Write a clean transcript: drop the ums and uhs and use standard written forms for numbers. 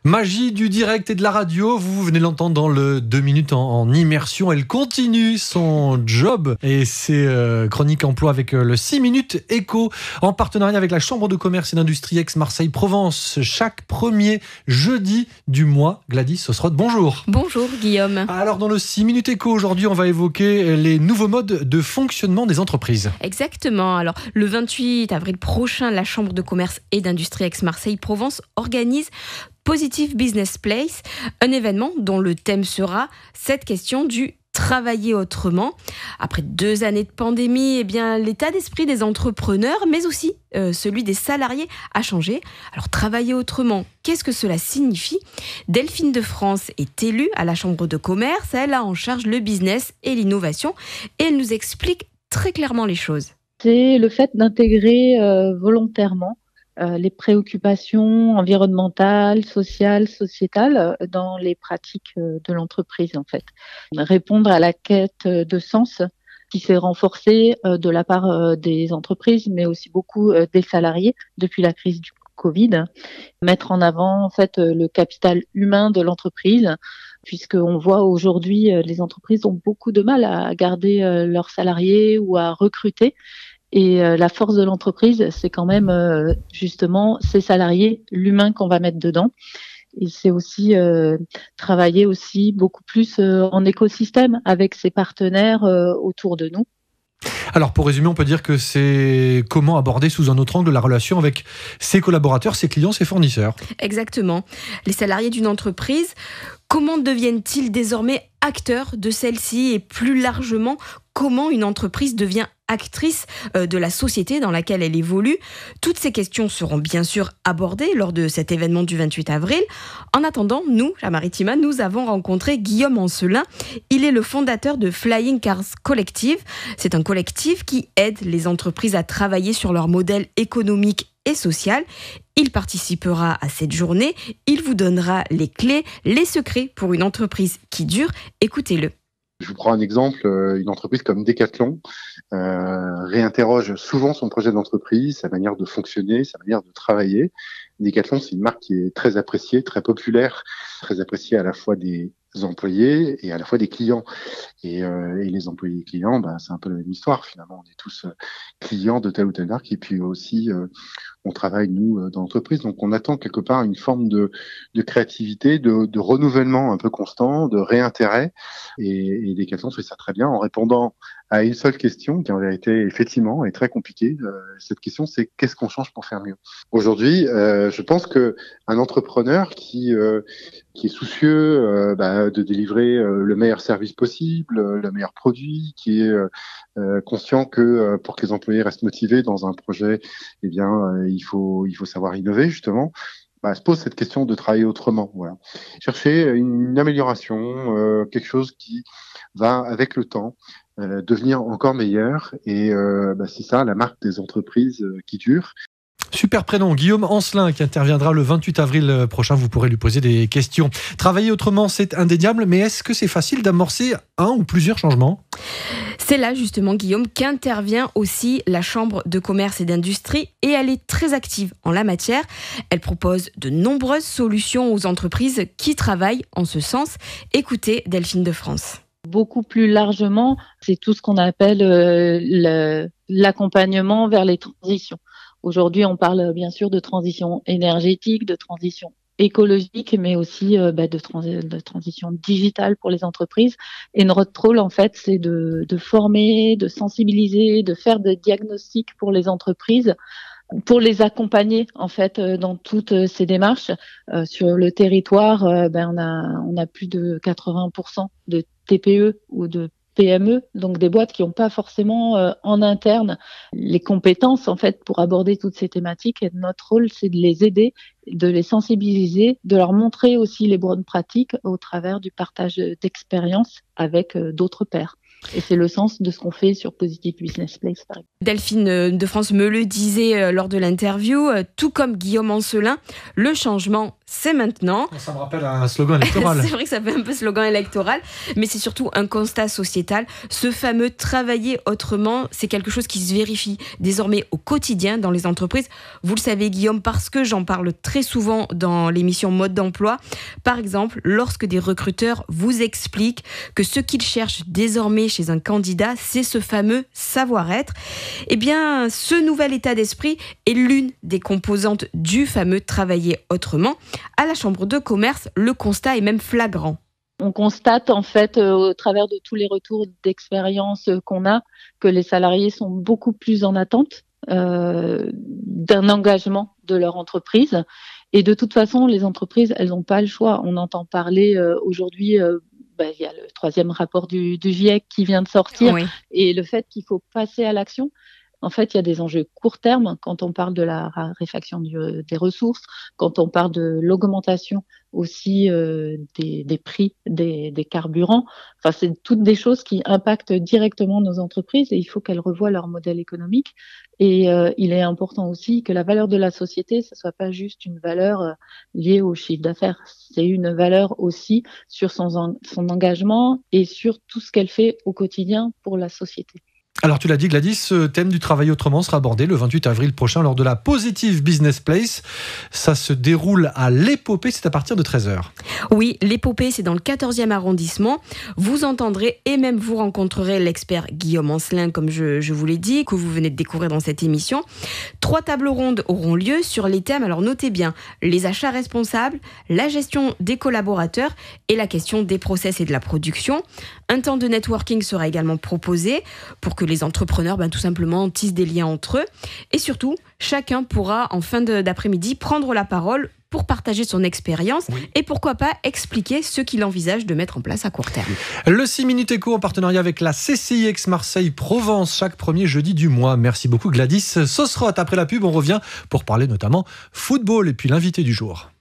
Magie du direct et de la radio, vous venez de l'entendre dans le 2 minutes en immersion. Elle continue son job et ses chroniques emploi avec le 6 minutes éco en partenariat avec la Chambre de commerce et d'industrie Aix-Marseille-Provence. Chaque premier jeudi du mois. Gladys Osrod, bonjour. Bonjour Guillaume. Alors dans le 6 minutes éco aujourd'hui, on va évoquer les nouveaux modes de fonctionnement des entreprises. Exactement. Alors le 28 avril prochain, la Chambre de commerce et d'industrie Aix-Marseille-Provence organise Positive Business Place, un événement dont le thème sera cette question du travailler autrement. Après 2 années de pandémie, l'état d'esprit des entrepreneurs, mais aussi celui des salariés a changé. Alors travailler autrement, qu'est-ce que cela signifie ? Delphine de France est élue à la Chambre de commerce, elle a en charge le business et l'innovation et elle nous explique très clairement les choses. C'est le fait d'intégrer volontairement les préoccupations environnementales, sociales, sociétales dans les pratiques de l'entreprise en fait. Répondre à la quête de sens qui s'est renforcée de la part des entreprises, mais aussi beaucoup des salariés depuis la crise du Covid. Mettre en avant en fait le capital humain de l'entreprise, puisqu'on voit aujourd'hui les entreprises ont beaucoup de mal à garder leurs salariés ou à recruter. Et la force de l'entreprise, c'est quand même justement ses salariés, l'humain qu'on va mettre dedans. Et c'est aussi travailler aussi beaucoup plus en écosystème avec ses partenaires autour de nous. Alors pour résumer, on peut dire que c'est comment aborder sous un autre angle la relation avec ses collaborateurs, ses clients, ses fournisseurs. Exactement. Les salariés d'une entreprise, comment deviennent-ils désormais acteurs de celle-ci et plus largement, comment une entreprise devient actrice de la société dans laquelle elle évolue. Toutes ces questions seront bien sûr abordées lors de cet événement du 28 avril. En attendant, nous, à Maritima, nous avons rencontré Guillaume Ancelin. Il est le fondateur de Flying Cars Collective. C'est un collectif qui aide les entreprises à travailler sur leur modèle économique et social. Il participera à cette journée. Il vous donnera les clés, les secrets pour une entreprise qui dure. Écoutez-le. Je vous prends un exemple, une entreprise comme Decathlon réinterroge souvent son projet d'entreprise, sa manière de fonctionner, sa manière de travailler. Decathlon, c'est une marque qui est très appréciée, très populaire, très appréciée à la fois des employés et à la fois des clients. Et les employés et clients, c'est un peu la même histoire finalement. On est tous clients de telle ou telle marque et puis aussi on travaille nous dans l'entreprise. Donc on attend quelque part une forme de créativité, de renouvellement un peu constant, de réintérêt. Et Decathlon fait ça très bien en répondant à une seule question qui en vérité effectivement est très compliquée. Cette question, c'est qu'est-ce qu'on change pour faire mieux ? Aujourd'hui, je pense que un entrepreneur qui est soucieux de délivrer le meilleur service possible, le meilleur produit, qui est conscient que pour que les employés restent motivés dans un projet, il faut savoir innover justement. Se pose cette question de travailler autrement. Voilà. Chercher une amélioration, quelque chose qui va avec le temps devenir encore meilleur. Et c'est ça la marque des entreprises qui durent. Super prénom, Guillaume Ancelin, qui interviendra le 28 avril prochain. Vous pourrez lui poser des questions. Travailler autrement, c'est indéniable, mais est-ce que c'est facile d'amorcer un ou plusieurs changements ? C'est là justement, Guillaume, qu'intervient aussi la Chambre de commerce et d'industrie et elle est très active en la matière. Elle propose de nombreuses solutions aux entreprises qui travaillent en ce sens. Écoutez Delphine de France. Beaucoup plus largement, c'est tout ce qu'on appelle l'accompagnement vers les transitions. Aujourd'hui, on parle bien sûr de transition énergétique, de transition écologique, mais aussi de transition digitale pour les entreprises. Et notre rôle, en fait, c'est de former, de sensibiliser, de faire des diagnostics pour les entreprises, pour les accompagner en fait dans toutes ces démarches. Sur le territoire, on a plus de 80% de TPE ou de PME, donc des boîtes qui n'ont pas forcément en interne les compétences en fait pour aborder toutes ces thématiques. Et notre rôle, c'est de les aider, de les sensibiliser, de leur montrer aussi les bonnes pratiques au travers du partage d'expériences avec d'autres pairs. Et c'est le sens de ce qu'on fait sur Positive Business Place, par exemple. Delphine de France me le disait lors de l'interview, tout comme Guillaume Ancelin, le changement, c'est maintenant. Ça me rappelle un slogan électoral. C'est vrai que ça fait un peu slogan électoral, mais c'est surtout un constat sociétal. Ce fameux travailler autrement, c'est quelque chose qui se vérifie désormais au quotidien dans les entreprises. Vous le savez, Guillaume, parce que j'en parle très souvent dans l'émission Mode d'emploi. Par exemple, lorsque des recruteurs vous expliquent que ce qu'ils cherchent désormais chez un candidat, c'est ce fameux savoir-être. Eh bien, ce nouvel état d'esprit est l'une des composantes du fameux travailler autrement. À la Chambre de commerce, le constat est même flagrant. On constate en fait au travers de tous les retours d'expérience qu'on a que les salariés sont beaucoup plus en attente d'un engagement de leur entreprise. Et de toute façon, les entreprises, elles n'ont pas le choix. On entend parler aujourd'hui, il y a le 3e rapport du GIEC qui vient de sortir, Oui. et le fait qu'il faut passer à l'action. En fait, il y a des enjeux court terme quand on parle de la raréfaction des ressources, quand on parle de l'augmentation aussi des prix des carburants. Enfin, c'est toutes des choses qui impactent directement nos entreprises et il faut qu'elles revoient leur modèle économique. Et il est important aussi que la valeur de la société, ce soit pas juste une valeur liée au chiffre d'affaires. C'est une valeur aussi sur son engagement et sur tout ce qu'elle fait au quotidien pour la société. Alors tu l'as dit Gladys, ce thème du travail autrement sera abordé le 28 avril prochain lors de la Positive Business Place. Ça se déroule à l'Épopée, c'est à partir de 13h. Oui, l'Épopée, c'est dans le 14e arrondissement. Vous entendrez et même vous rencontrerez l'expert Guillaume Ancelin, comme je vous l'ai dit, que vous venez de découvrir dans cette émission. 3 tables rondes auront lieu sur les thèmes, alors notez bien, les achats responsables, la gestion des collaborateurs et la question des process et de la production. Un temps de networking sera également proposé pour que les entrepreneurs tout simplement tissent des liens entre eux. Et surtout, chacun pourra en fin d'après-midi prendre la parole pour partager son expérience et pourquoi pas expliquer ce qu'il envisage de mettre en place à court terme. Le 6 minutes éco en partenariat avec la CCI Aix-Marseille-Provence chaque premier jeudi du mois. Merci beaucoup Gladys Sosroth. Après la pub, on revient pour parler notamment football et puis l'invité du jour.